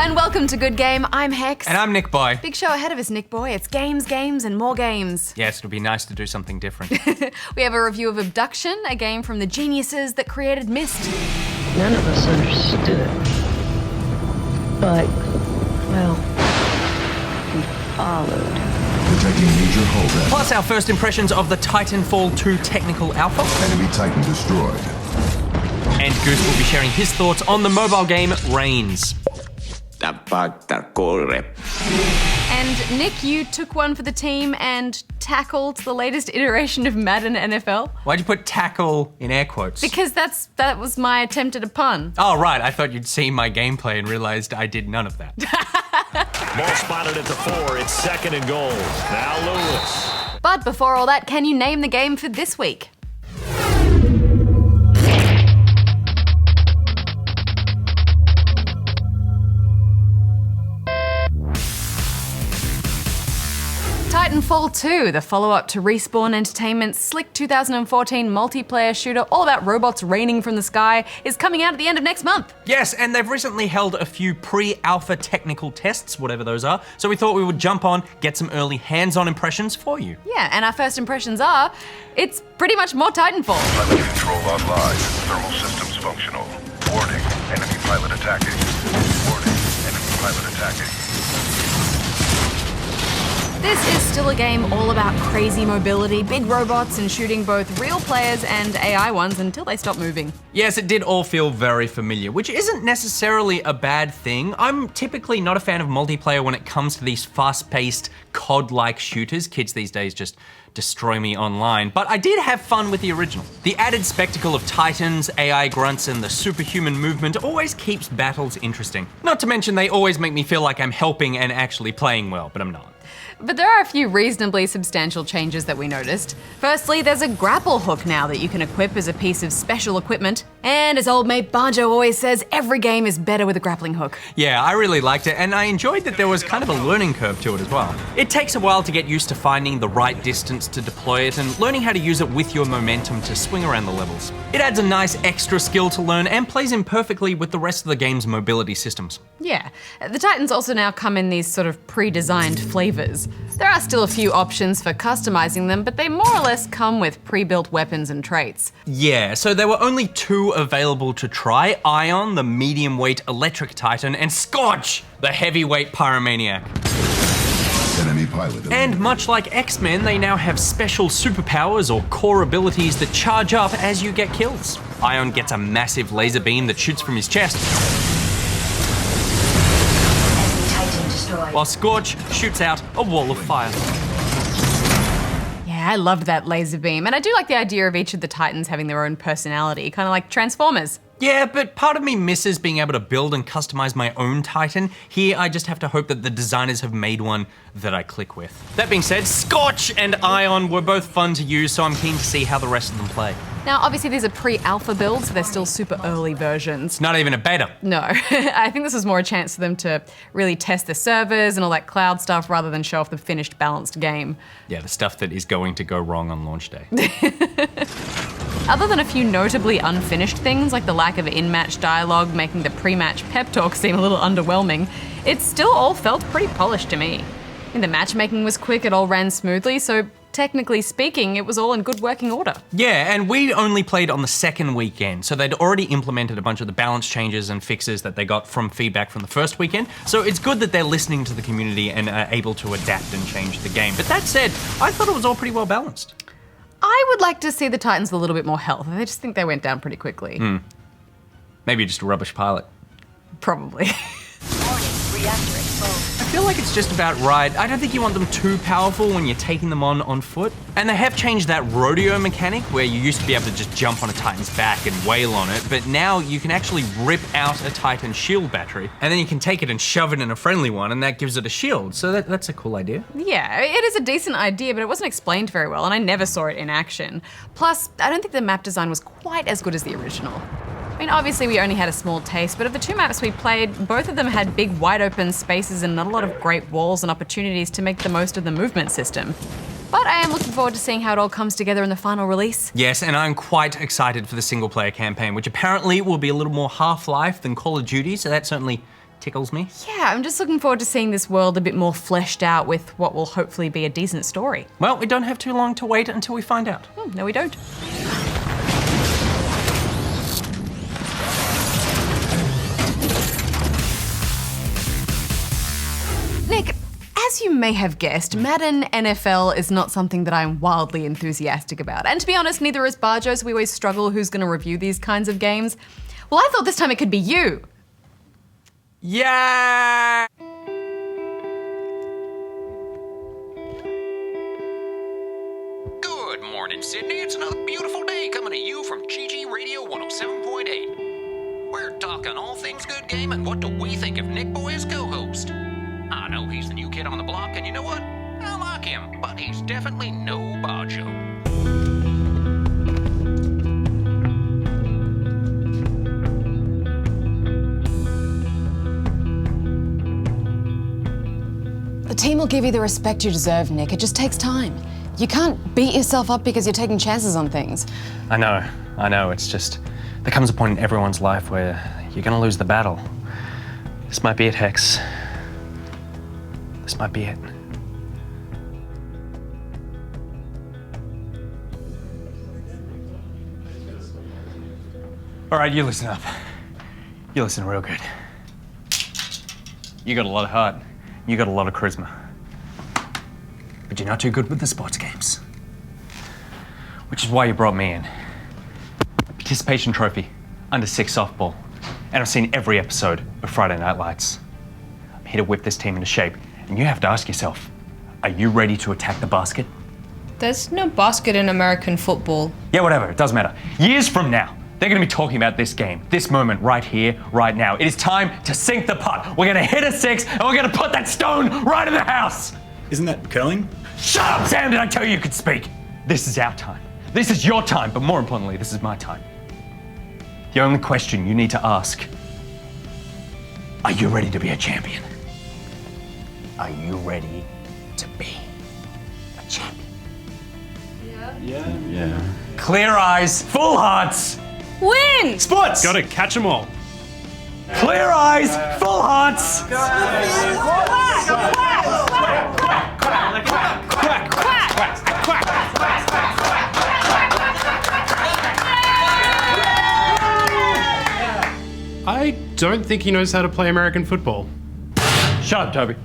And welcome to Good Game. I'm Hex. And I'm NichBoy. Big show ahead of us, NichBoy. It's games, and more games. Yes, it'll be nice to do something different. We have a review of Obduction, a game from the geniuses that created Myst. None of us understood. But, well, we followed. Detecting major hull damage. Plus our first impressions of the Titanfall 2 technical alpha. Enemy Titan destroyed. And Goose will be sharing his thoughts on the mobile game Reigns. And Nick, you took one for the team and tackled the latest iteration of Madden NFL. Why'd you put tackle in air quotes? Because that was my attempt at a pun. Oh, right. I thought you'd seen my gameplay and realized I did none of that. Ball spotted at the 4. It's 2nd and goal. Now Lewis. But before all that, can you name the game for this week? Titanfall 2, the follow-up to Respawn Entertainment's slick 2014 multiplayer shooter all about robots raining from the sky, is coming out at the end of next month. Yes, and they've recently held a few pre-alpha technical tests, whatever those are, so we thought we would jump on, get some early hands-on impressions for you. Yeah, and our first impressions are, it's pretty much more Titanfall. Pilot control online. Thermal systems functional. Warning, enemy pilot attacking. Warning, enemy pilot attacking. This is still a game all about crazy mobility, big robots, and shooting both real players and AI ones until they stop moving. Yes, it did all feel very familiar, which isn't necessarily a bad thing. I'm typically not a fan of multiplayer when it comes to these fast-paced, COD-like shooters. Kids these days just destroy me online, but I did have fun with the original. The added spectacle of titans, AI grunts, and the superhuman movement always keeps battles interesting. Not to mention they always make me feel like I'm helping and actually playing well, but I'm not. But there are a few reasonably substantial changes that we noticed. Firstly, there's a grapple hook now that you can equip as a piece of special equipment. And as old mate Banjo always says, every game is better with a grappling hook. Yeah, I really liked it, and I enjoyed that there was kind of a learning curve to it as well. It takes a while to get used to finding the right distance to deploy it and learning how to use it with your momentum to swing around the levels. It adds a nice extra skill to learn and plays in perfectly with the rest of the game's mobility systems. Yeah, the Titans also now come in these sort of pre-designed flavors. There are still a few options for customizing them, but they more or less come with pre-built weapons and traits. Yeah, so there were only 2 available to try: Ion, the medium-weight electric titan, and Scorch, the heavyweight pyromaniac. Enemy pilot. And much like X-Men, they now have special superpowers or core abilities that charge up as you get kills. Ion gets a massive laser beam that shoots from his chest, while Scorch shoots out a wall of fire. Yeah, I loved that laser beam, and I do like the idea of each of the Titans having their own personality, kind of like Transformers. Yeah, but part of me misses being able to build and customize my own Titan. Here, I just have to hope that the designers have made one that I click with. That being said, Scorch and Ion were both fun to use, so I'm keen to see how the rest of them play. Now, obviously these are pre-alpha builds, so they're still super early versions. It's not even a beta. No, I think this was more a chance for them to really test the servers and all that cloud stuff rather than show off the finished, balanced game. Yeah, the stuff that is going to go wrong on launch day. Other than a few notably unfinished things, like the lack of in-match dialogue making the pre-match pep talk seem a little underwhelming, it still all felt pretty polished to me. And the matchmaking was quick, it all ran smoothly, so technically speaking, it was all in good working order. Yeah, and we only played on the second weekend, so they'd already implemented a bunch of the balance changes and fixes that they got from feedback from the first weekend, so it's good that they're listening to the community and are able to adapt and change the game. But that said, I thought it was all pretty well balanced. I would like to see the Titans with a little bit more health. I just think they went down pretty quickly. Maybe just a rubbish pilot. Probably. I feel like it's just about right. I don't think you want them too powerful when you're taking them on foot. And they have changed that rodeo mechanic where you used to be able to just jump on a Titan's back and wail on it, but now you can actually rip out a Titan shield battery, and then you can take it and shove it in a friendly one, and that gives it a shield. So that's a cool idea. Yeah, it is a decent idea, but it wasn't explained very well, and I never saw it in action. Plus, I don't think the map design was quite as good as the original. I mean, obviously we only had a small taste, but of the 2 maps we played, both of them had big wide open spaces and not a lot of great walls and opportunities to make the most of the movement system. But I am looking forward to seeing how it all comes together in the final release. Yes, and I'm quite excited for the single player campaign, which apparently will be a little more Half-Life than Call of Duty, so that certainly tickles me. Yeah, I'm just looking forward to seeing this world a bit more fleshed out with what will hopefully be a decent story. Well, we don't have too long to wait until we find out. No, we don't. Nick, as you may have guessed, Madden NFL is not something that I'm wildly enthusiastic about. And to be honest, neither is Barjo, so we always struggle who's going to review these kinds of games. Well, I thought this time it could be you. Yeah! Good morning, Sydney. It's another beautiful day coming to you from GG Radio 107.8. We're talking all things good game and what do we think of NichBoy as co-host. I know he's the new kid on the block, and you know what? I like him, but he's definitely no Barjo. The team will give you the respect you deserve, Nick. It just takes time. You can't beat yourself up because you're taking chances on things. I know, it's just, there comes a point in everyone's life where you're gonna lose the battle. This might be it, Hex. This might be it. All right, you listen up. You listen real good. You got a lot of heart. You got a lot of charisma. But you're not too good with the sports games. Which is why you brought me in. A participation trophy, under 6 softball. And I've seen every episode of Friday Night Lights. I'm here to whip this team into shape. And you have to ask yourself, are you ready to attack the basket? There's no basket in American football. Yeah, whatever, it doesn't matter. Years from now, they're gonna be talking about this game, this moment right here, right now. It is time to sink the putt. We're gonna hit a 6 and we're gonna put that stone right in the house. Isn't that curling? Shut up, Sam, did I tell you you could speak? This is our time. This is your time, but more importantly, this is my time. The only question you need to ask, are you ready to be a champion? Are you ready to be a champion? Yeah. Clear eyes, full hearts. Win! Sports! Gotta catch them all. Clear eyes, full hearts. I don't think he knows how to play American football. Shut up, Toby.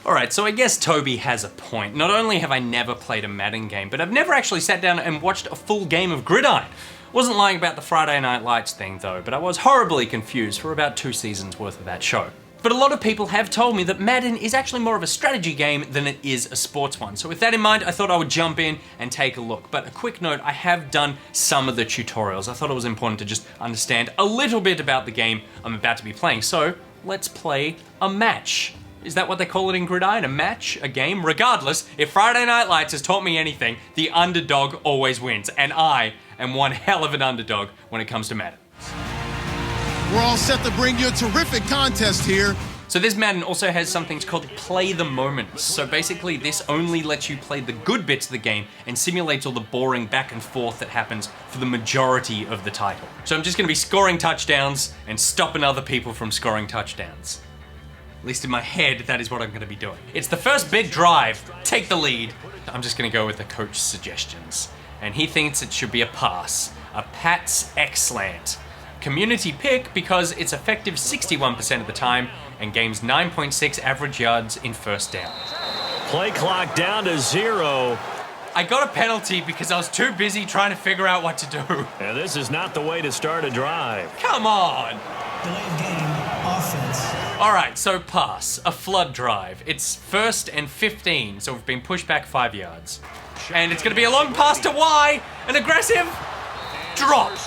All right, so I guess Toby has a point. Not only have I never played a Madden game, but I've never actually sat down and watched a full game of Gridiron. Wasn't lying about the Friday Night Lights thing though, but I was horribly confused for about 2 seasons worth of that show. But a lot of people have told me that Madden is actually more of a strategy game than it is a sports one. So with that in mind, I thought I would jump in and take a look. But a quick note, I have done some of the tutorials. I thought it was important to just understand a little bit about the game I'm about to be playing. So let's play a match. Is that what they call it in Gridiron? A match? A game? Regardless, if Friday Night Lights has taught me anything, the underdog always wins. And I am one hell of an underdog when it comes to Madden. We're all set to bring you a terrific contest here. So this Madden also has something called Play the Moments. So basically this only lets you play the good bits of the game and simulates all the boring back and forth that happens for the majority of the title. So I'm just gonna be scoring touchdowns and stopping other people from scoring touchdowns. At least in my head, that is what I'm gonna be doing. It's the first big drive, take the lead. I'm just gonna go with the coach's suggestions. And he thinks it should be a pass, a Pat's X-slant. Community pick because it's effective 61% of the time and gains 9.6 average yards in first down. Play clock down to 0. I got a penalty because I was too busy trying to figure out what to do. And this is not the way to start a drive. Come on! Delayed game, offense. All right, so pass, a flood drive. It's 1st and 15, so we've been pushed back 5 yards. And it's gonna be a long pass to Y, an aggressive drop.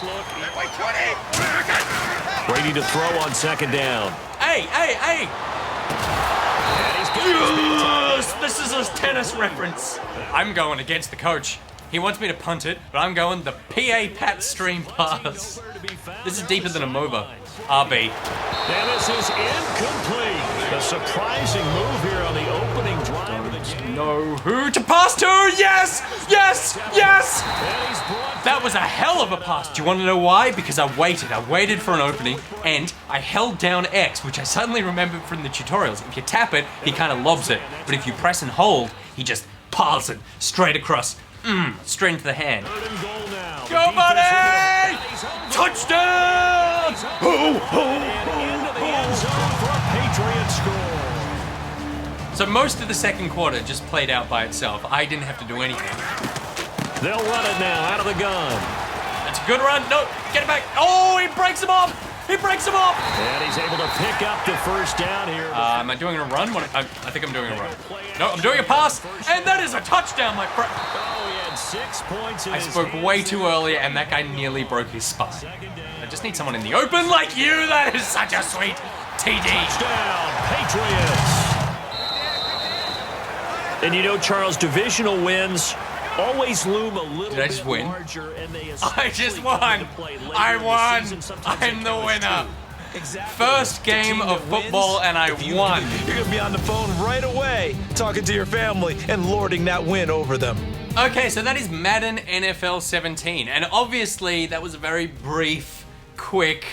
Ready to throw on 2nd down. Hey! And he's got Yes! This is a tennis reference. I'm going against the coach. He wants me to punt it, but I'm going the PA Pat stream pass. This is deeper than a MOBA. RB. And this is incomplete. A surprising move here on the opening drive of the game. Know who to pass to? Yes! And he's brought That That was a hell of a pass. Do you want to know why? Because I waited for an opening, and I held down X, which I suddenly remembered from the tutorials. If you tap it, he kind of lobs it, but if you press and hold, he just piles it straight across, straight into the hand. Go, buddy! Touchdown! So most of the second quarter just played out by itself. I didn't have to do anything. They'll run it now out of the gun. That's a good run. No, get it back. Oh, he breaks him off. He breaks him off. And he's able to pick up the first down here. Am I doing a run? I think I'm doing a run. No, I'm doing a pass. And that is a touchdown, my friend. Oh, he had 6 points in I spoke way too early, and that guy nearly broke his spine. I just need someone in the open like you. That is such a sweet TD. Touchdown, Patriots. And you know, Charles, divisional wins always loom a little Did I just bit win? larger, and they I just won. I won. I'm the winner. First game of football, and I won. You're going to be on the phone right away, talking to your family and lording that win over them. Okay, so that is Madden NFL 17, and obviously that was a very brief, quick,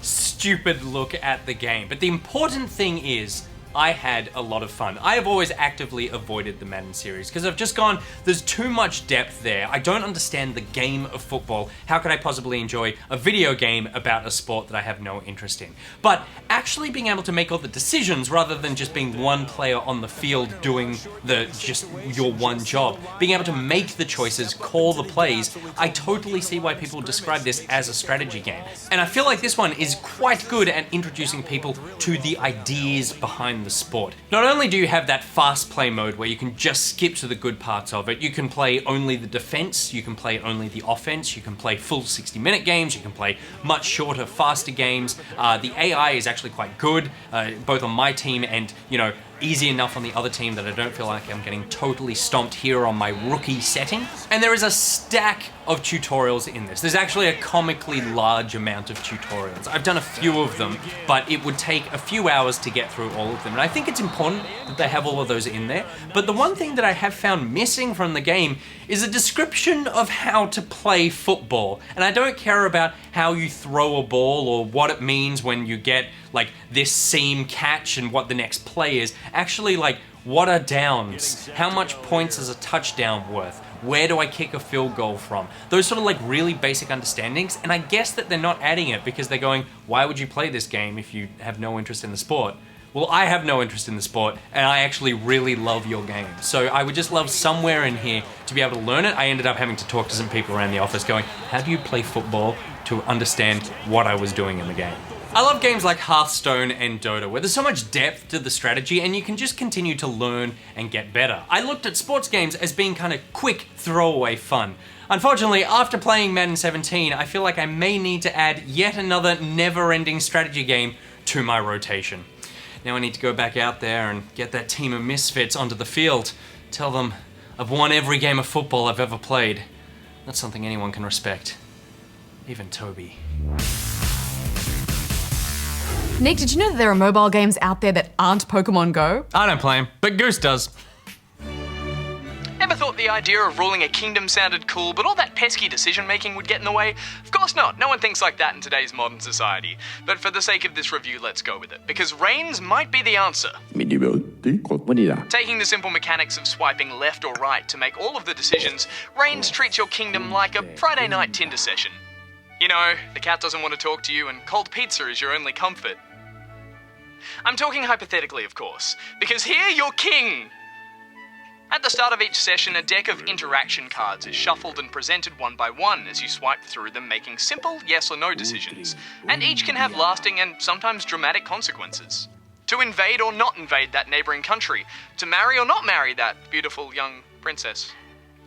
stupid look at the game. But the important thing is, I had a lot of fun. I have always actively avoided the Madden series because I've just gone, there's too much depth there. I don't understand the game of football. How could I possibly enjoy a video game about a sport that I have no interest in? But actually being able to make all the decisions rather than just being one player on the field doing just your one job, being able to make the choices, call the plays, I totally see why people describe this as a strategy game. And I feel like this one is quite good at introducing people to the ideas behind the sport. Not only do you have that fast play mode where you can just skip to the good parts of it, you can play only the defense, you can play only the offense, you can play full 60-minute games, you can play much shorter, faster games. The AI is actually quite good, both on my team and, easy enough on the other team that I don't feel like I'm getting totally stomped here on my rookie setting. And there is a stack of tutorials in this. There's actually a comically large amount of tutorials. I've done a few of them, but it would take a few hours to get through all of them. And I think it's important that they have all of those in there. But the one thing that I have found missing from the game is a description of how to play football. And I don't care about how you throw a ball or what it means when you get this seam catch and what the next play is. Actually, what are downs? How much points is a touchdown worth? Where do I kick a field goal from? Those sort of really basic understandings, and I guess that they're not adding it because they're going, why would you play this game if you have no interest in the sport? Well, I have no interest in the sport, and I actually really love your game. So I would just love somewhere in here to be able to learn it. I ended up having to talk to some people around the office going, how do you play football to understand what I was doing in the game? I love games like Hearthstone and Dota, where there's so much depth to the strategy and you can just continue to learn and get better. I looked at sports games as being kind of quick, throwaway fun. Unfortunately, after playing Madden 17, I feel like I may need to add yet another never-ending strategy game to my rotation. Now I need to go back out there and get that team of misfits onto the field. Tell them I've won every game of football I've ever played. That's something anyone can respect. Even Toby. Nick, did you know that there are mobile games out there that aren't Pokemon Go? I don't play them, but Goose does. Ever thought the idea of ruling a kingdom sounded cool, but all that pesky decision-making would get in the way? Of course not. No one thinks like that in today's modern society. But for the sake of this review, let's go with it. Because reigns might be the answer. Taking the simple mechanics of swiping left or right to make all of the decisions, reigns treats your kingdom like a Friday night Tinder session. You know, the cat doesn't want to talk to you and cold pizza is your only comfort. I'm talking hypothetically, of course, because here you're king! At the start of each session, a deck of interaction cards is shuffled and presented one by one as you swipe through them, making simple yes or no decisions, and each can have lasting and sometimes dramatic consequences. To invade or not invade that neighbouring country, to marry or not marry that beautiful young princess,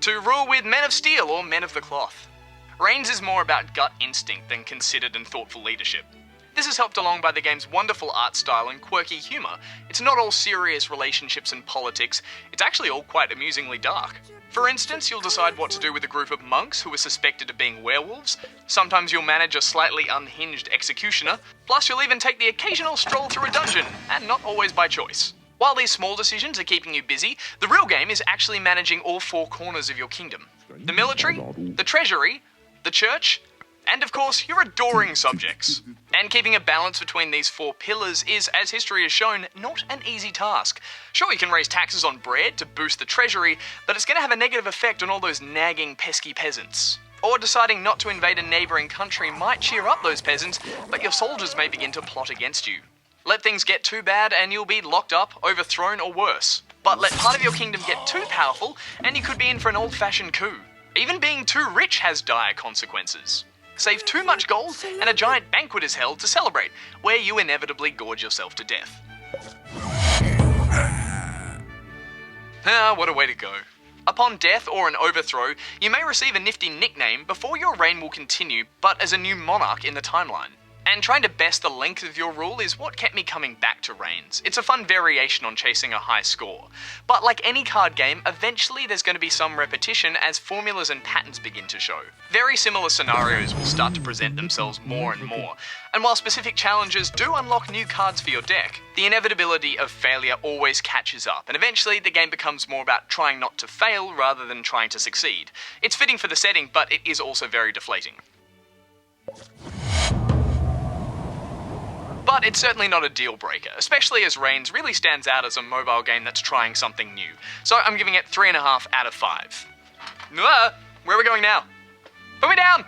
to rule with men of steel or men of the cloth. Reigns is more about gut instinct than considered and thoughtful leadership. This is helped along by the game's wonderful art style and quirky humour. It's not all serious relationships and politics, it's actually all quite amusingly dark. For instance, you'll decide what to do with a group of monks who are suspected of being werewolves, sometimes you'll manage a slightly unhinged executioner, plus you'll even take the occasional stroll through a dungeon, and not always by choice. While these small decisions are keeping you busy, the real game is actually managing all four corners of your kingdom. The military, the treasury, the church, and of course, your adoring subjects. And keeping a balance between these 4 pillars is, as history has shown, not an easy task. Sure, you can raise taxes on bread to boost the treasury, but it's going to have a negative effect on all those nagging, pesky peasants. Or deciding not to invade a neighbouring country might cheer up those peasants, but your soldiers may begin to plot against you. Let things get too bad and you'll be locked up, overthrown, or worse. But let part of your kingdom get too powerful and you could be in for an old-fashioned coup. Even being too rich has dire consequences. Save too much gold and a giant banquet is held to celebrate, where you inevitably gorge yourself to death. What a way to go. Upon death or an overthrow, you may receive a nifty nickname before your reign will continue, but as a new monarch in the timeline. And trying to best the length of your rule is what kept me coming back to Reigns. It's a fun variation on chasing a high score. But like any card game, eventually there's going to be some repetition as formulas and patterns begin to show. Very similar scenarios will start to present themselves more and more. And while specific challenges do unlock new cards for your deck, the inevitability of failure always catches up, and eventually the game becomes more about trying not to fail rather than trying to succeed. It's fitting for the setting, but it is also very deflating. But it's certainly not a deal breaker, especially as Reigns really stands out as a mobile game that's trying something new. So I'm giving it 3.5 out of 5. Where are we going now? Put me down!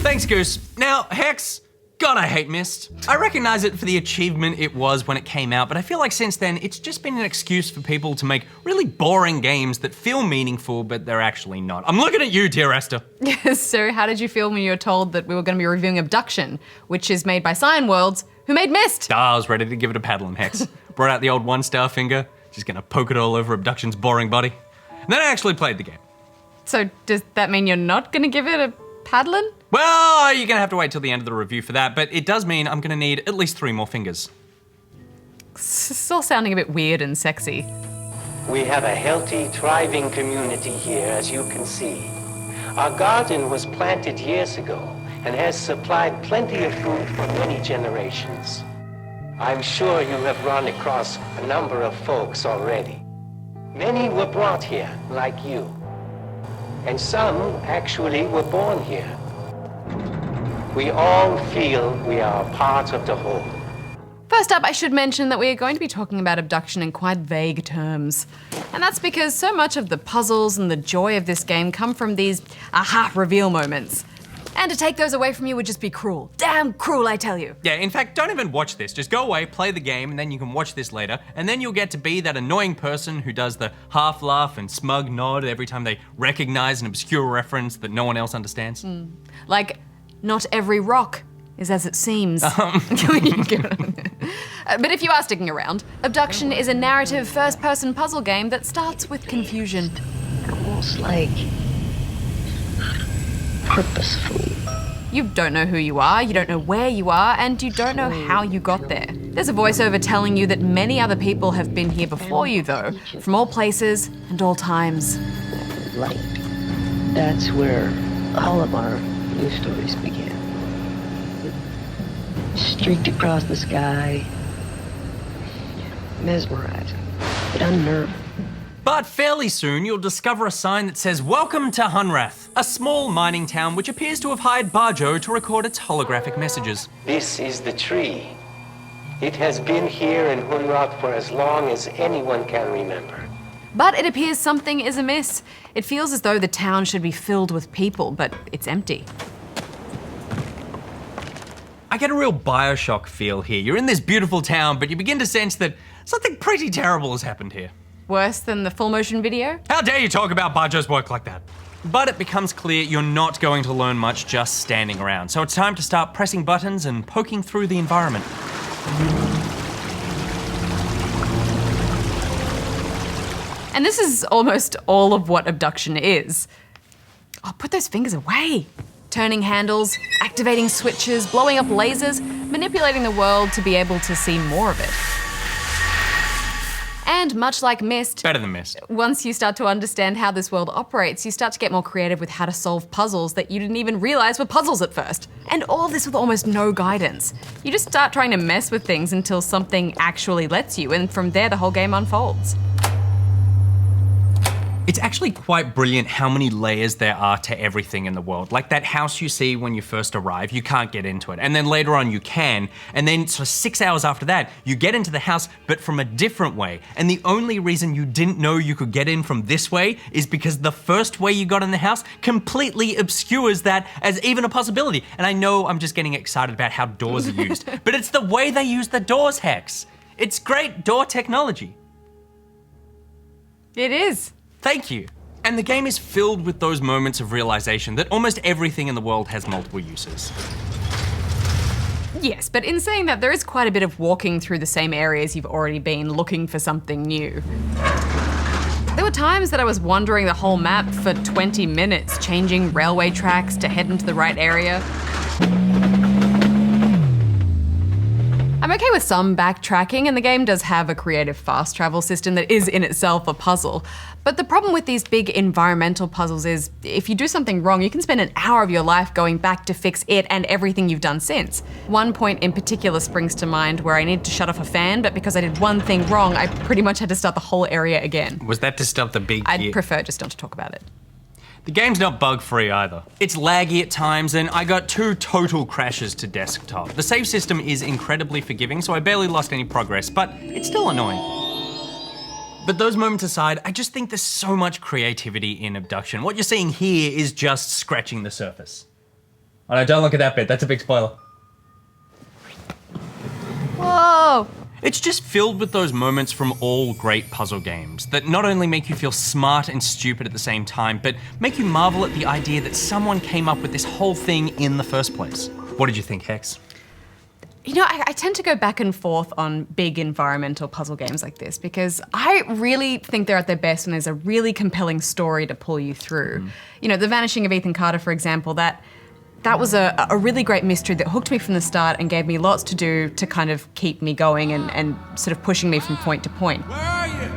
Thanks, Goose. Now, Hex. God, I hate Myst. I recognize it for the achievement it was when it came out, but I feel like since then, it's just been an excuse for people to make really boring games that feel meaningful, but they're actually not. I'm looking at you, dear Esther. Yes, so how did you feel when you were told that we were going to be reviewing Obduction, which is made by Cyan Worlds, who made Myst? I was ready to give it a paddle and Hex. Brought out the old 1-star finger, just gonna poke it all over Obduction's boring body. And then I actually played the game. So does that mean you're not going to give it a paddling? Well, you're gonna have to wait till the end of the review for that, but it does mean I'm gonna need at least 3 more fingers. It's all sounding a bit weird and sexy. We have a healthy, thriving community here, as you can see. Our garden was planted years ago and has supplied plenty of food for many generations. I'm sure you have run across a number of folks already. Many were brought here, like you. And some actually were born here. We all feel we are part of the whole. First up, I should mention that we are going to be talking about Obduction in quite vague terms. And that's because so much of the puzzles and the joy of this game come from these aha reveal moments. And to take those away from you would just be cruel. Damn cruel, I tell you. Yeah, in fact, don't even watch this. Just go away, play the game, and then you can watch this later, and then you'll get to be that annoying person who does the half laugh and smug nod every time they recognize an obscure reference that no one else understands. Like, not every rock is as it seems. But if you are sticking around, Obduction is a narrative first-person puzzle game that starts with confusion. Almost like purposeful. You don't know who you are, you don't know where you are, and you don't know how you got there. There's a voiceover telling you that many other people have been here before you, though, from all places and all times. Light. That's where all of our new stories began. Streaked across the sky, mesmerizing, but unnerving. But fairly soon, you'll discover a sign that says, "Welcome to Hunrath," a small mining town which appears to have hired Barjo to record its holographic messages. This is the tree. It has been here in Hunrath for as long as anyone can remember. But it appears something is amiss. It feels as though the town should be filled with people, but it's empty. I get a real Bioshock feel here. You're in this beautiful town, but you begin to sense that something pretty terrible has happened here. Worse than the full motion video? How dare you talk about Barjo's work like that? But it becomes clear you're not going to learn much just standing around, so it's time to start pressing buttons and poking through the environment. And this is almost all of what Obduction is. Oh, put those fingers away. Turning handles, activating switches, blowing up lasers, manipulating the world to be able to see more of it. And much like Myst, better than Myst. Once you start to understand how this world operates, you start to get more creative with how to solve puzzles that you didn't even realize were puzzles at first. And all of this with almost no guidance. You just start trying to mess with things until something actually lets you, and from there the whole game unfolds. It's actually quite brilliant how many layers there are to everything in the world. Like that house you see when you first arrive, you can't get into it. And then later on you can. And then so 6 hours after that, you get into the house, but from a different way. And the only reason you didn't know you could get in from this way is because the first way you got in the house completely obscures that as even a possibility. And I know I'm just getting excited about how doors are used, but it's the way they use the doors, Hex. It's great door technology. It is. Thank you. And the game is filled with those moments of realization that almost everything in the world has multiple uses. Yes, but in saying that, there is quite a bit of walking through the same areas you've already been looking for something new. There were times that I was wandering the whole map for 20 minutes, changing railway tracks to head into the right area. I'm okay with some backtracking, and the game does have a creative fast travel system that is in itself a puzzle. But the problem with these big environmental puzzles is, if you do something wrong, you can spend an hour of your life going back to fix it and everything you've done since. One point in particular springs to mind where I needed to shut off a fan, but because I did one thing wrong, I pretty much had to start the whole area again. Was that to start the big... I'd prefer just not to talk about it. The game's not bug-free either. It's laggy at times, and I got 2 total crashes to desktop. The save system is incredibly forgiving, so I barely lost any progress, but it's still annoying. But those moments aside, I just think there's so much creativity in Obduction. What you're seeing here is just scratching the surface. Oh no, don't look at that bit, that's a big spoiler. Whoa! It's just filled with those moments from all great puzzle games that not only make you feel smart and stupid at the same time, but make you marvel at the idea that someone came up with this whole thing in the first place. What did you think, Hex? You know, I tend to go back and forth on big environmental puzzle games like this because I really think they're at their best when there's a really compelling story to pull you through. You know, The Vanishing of Ethan Carter, for example, that was a really great mystery that hooked me from the start and gave me lots to do to kind of keep me going and sort of pushing me from point to point. Where are you?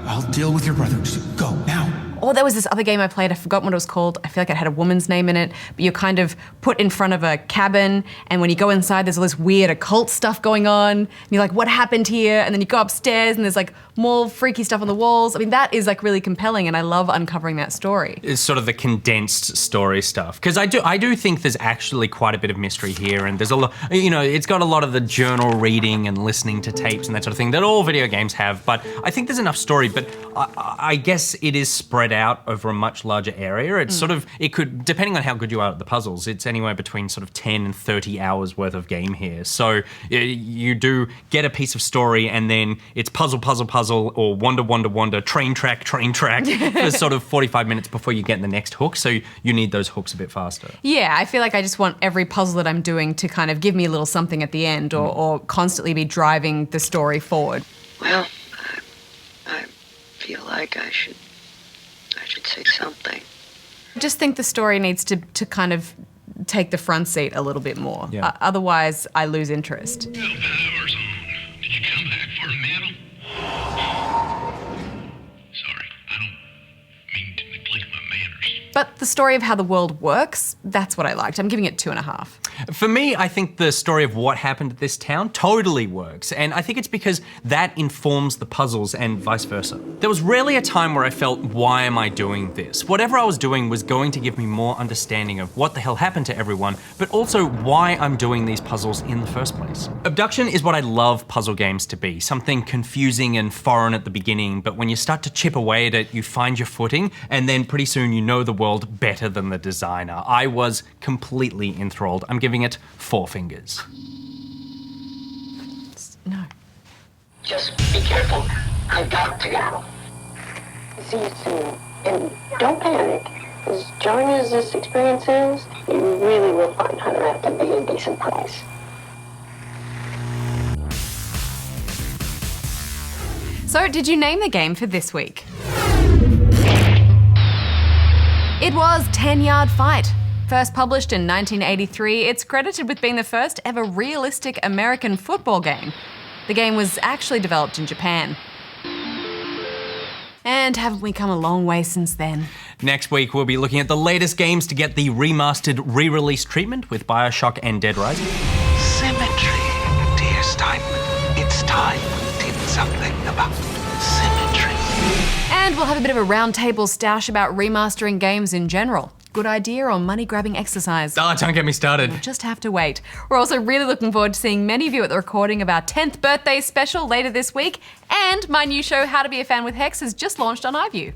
I'll deal with your brother. Just go, now. Or there was this other game I played, I forgot what it was called. I feel like it had a woman's name in it, but you're kind of put in front of a cabin, and when you go inside, there's all this weird occult stuff going on. And you're like, what happened here? And then you go upstairs, and there's like more freaky stuff on the walls. I mean, that is like really compelling, and I love uncovering that story. It's sort of the condensed story stuff. Because I do think there's actually quite a bit of mystery here, and there's a lot, you know, it's got a lot of the journal reading and listening to tapes and that sort of thing that all video games have, but I think there's enough story, but I guess it is spread out over a much larger area. It's sort of, it could, depending on how good you are at the puzzles, it's anywhere between sort of 10 and 30 hours worth of game here. So you do get a piece of story and then it's puzzle, puzzle, puzzle, or wander, train track, for sort of 45 minutes before you get the next hook. So you need those hooks a bit faster. Yeah, I feel like I just want every puzzle that I'm doing to kind of give me a little something at the end or constantly be driving the story forward. Well, I feel like I should say something. I just think the story needs to kind of take the front seat a little bit more. Yeah. Otherwise, I lose interest. Power's on. Did you come back for a medal? Sorry, I don't mean to neglect my manners. But the story of how the world works, that's what I liked. I'm giving it 2.5. For me, I think the story of what happened at this town totally works, and I think it's because that informs the puzzles and vice versa. There was rarely a time where I felt, why am I doing this? Whatever I was doing was going to give me more understanding of what the hell happened to everyone, but also why I'm doing these puzzles in the first place. Obduction is what I love puzzle games to be, something confusing and foreign at the beginning, but when you start to chip away at it, you find your footing, and then pretty soon you know the world better than the designer. I was completely enthralled. I'm giving it 4 fingers. No. Just be careful. I've got to go. See you soon. And don't panic. As jarring as this experience is, you really will find Hunter out to be a decent price. So, did you name the game for this week? It was 10 Yard Fight. First published in 1983, it's credited with being the first ever realistic American football game. The game was actually developed in Japan. And haven't we come a long way since then? Next week, we'll be looking at the latest games to get the remastered re-release treatment with BioShock and Dead Rising. Symmetry, dear Steinman. It's time we did something about symmetry. And we'll have a bit of a roundtable stash about remastering games in general. Good idea or money-grabbing exercise? Oh, don't get me started. We'll just have to wait. We're also really looking forward to seeing many of you at the recording of our 10th birthday special later this week. And my new show, How to Be a Fan with Hex, has just launched on iView.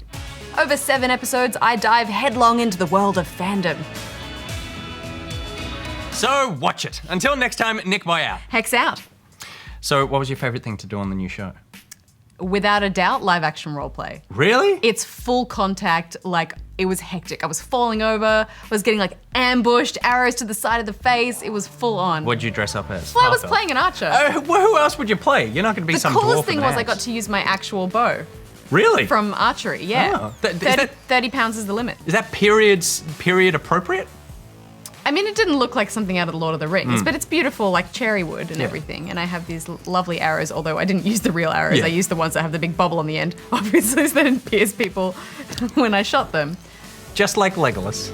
Over 7 episodes, I dive headlong into the world of fandom. So watch it. Until next time, NichBoy out. Hex out. So what was your favourite thing to do on the new show? Without a doubt, live action roleplay. Really? It's full contact, like it was hectic. I was falling over, was getting like ambushed, arrows to the side of the face. It was full on. What'd you dress up as? Well, I was playing an archer. Well, who else would you play? You're not going to be some dwarf. The coolest thing with was an I got axe. to use my actual bow. Really? From archery, yeah. Oh. 30 pounds is the limit. Is that period appropriate? I mean, it didn't look like something out of the Lord of the Rings, but it's beautiful, like cherry wood and everything. And I have these lovely arrows, although I didn't use the real arrows. Yeah. I used the ones that have the big bubble on the end, obviously, so they didn't pierce people when I shot them. Just like Legolas.